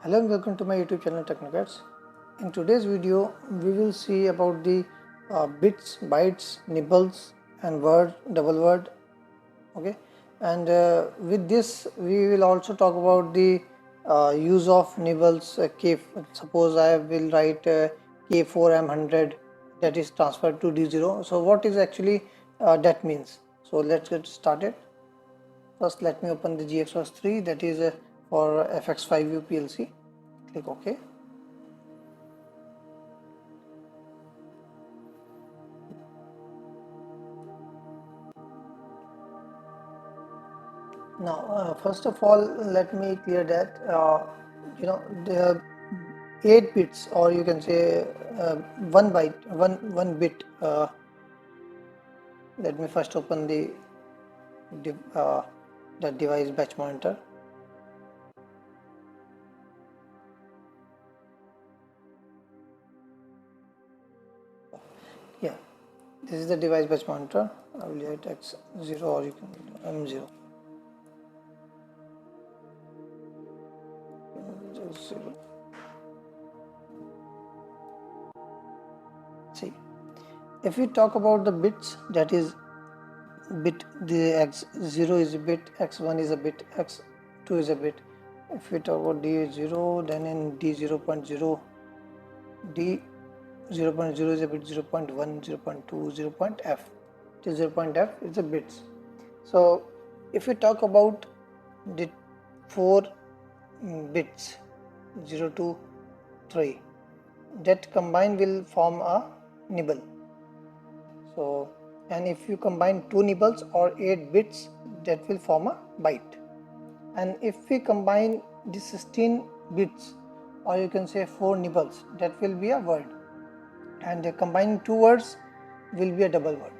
Hello and welcome to my YouTube channel Technocrats. In today's video we will see about the bits, bytes, nibbles and word, double word. Okay, and with this we will also talk about the use of nibbles. Suppose I will write K4M100 that is transferred to D0. So what is actually that means? So let's get started. First let me open the GXOS3, that is for FX5U PLC. Click OK. Now first of all let me clear that the 8 bits, or you can say 1 byte, one bit. Let me first open the device batch monitor. Yeah, this is the device batch monitor. I will write X0 or you can M0. 0. See, if we talk about the bits, that is bit, the X0 is a bit, X1 is a bit, X2 is a bit. If we talk about D0, then in D0.0, D0.0 is a bit, 0.1, 0.2, 0.f. Till 0.f is the bits. So if we talk about the 4 bits, 0 to 3, that combined will form a nibble. So, and if you combine 2 nibbles or 8 bits, that will form a byte. And if we combine the 16 bits, or you can say 4 nibbles, that will be a word. And combining 2 words will be a double word.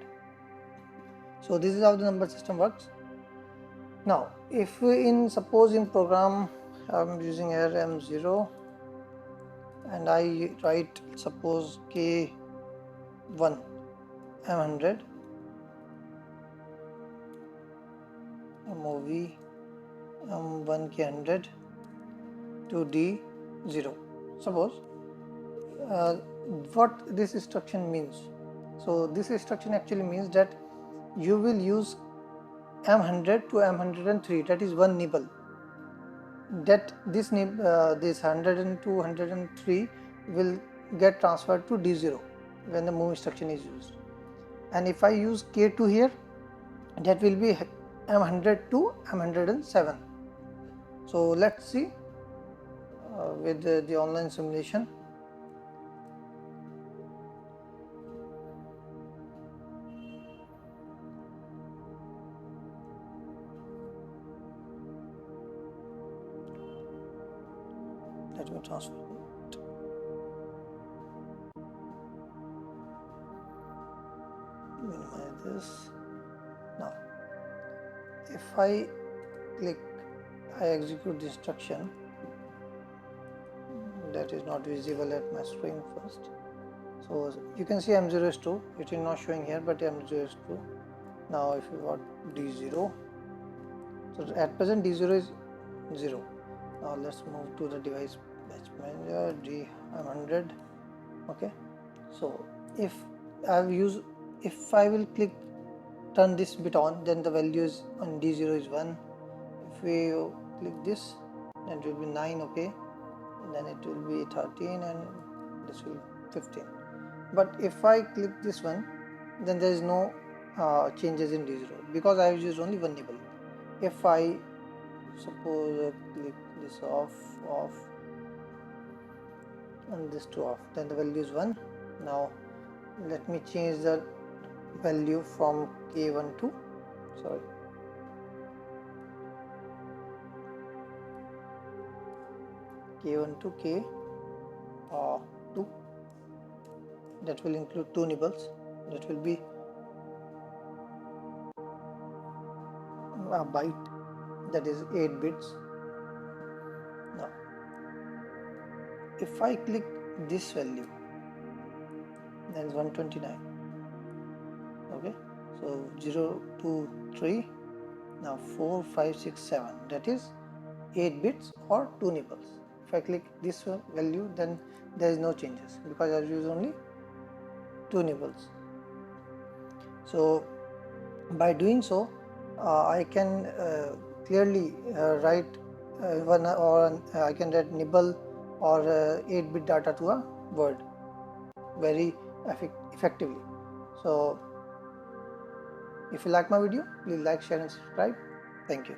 So this is how the number system works. Now if we suppose in program I'm using here M0 and I write suppose K1 M100 MOV M1 K100 to D0. Suppose what this instruction means. So this instruction actually means that you will use M100 to M103, that is one nibble. That this 100 and 203 will get transferred to D0 when the move instruction is used. And if I use K2 here, that will be M100 to M107. So let's see with the online simulation. Let me transfer it. Minimize this. Now if I click, I execute the instruction. That is not visible at my screen first. So you can see M0 is 2. It is not showing here, but M0 is 2. Now if you want D0, so at present D0 is 0. Now let's move to the device batch manager, D100. Okay, so if I will click turn this bit on, then the values on D0 is 1. If we click this, then it will be 9. Okay, and then it will be 13 and this will be 15. But if I click this one, then there is no changes in D0 because I have used only one nibble. If I suppose click this off and this to off, then the value is 1. Now let me change the value from K1 to K1 to K2. That will include 2 nibbles. That will be a byte, that is 8 bits. Now if I click this value, then is 129. Okay, so 0 2 3, now 4 5 6 7, that is 8 bits or 2 nibbles. If I click this value, then there is no changes because I use only 2 nibbles. So by doing so, I can clearly write one, or I can write nibble or 8-bit data to a word very effectively. So if you like my video, please like, share and subscribe. Thank you.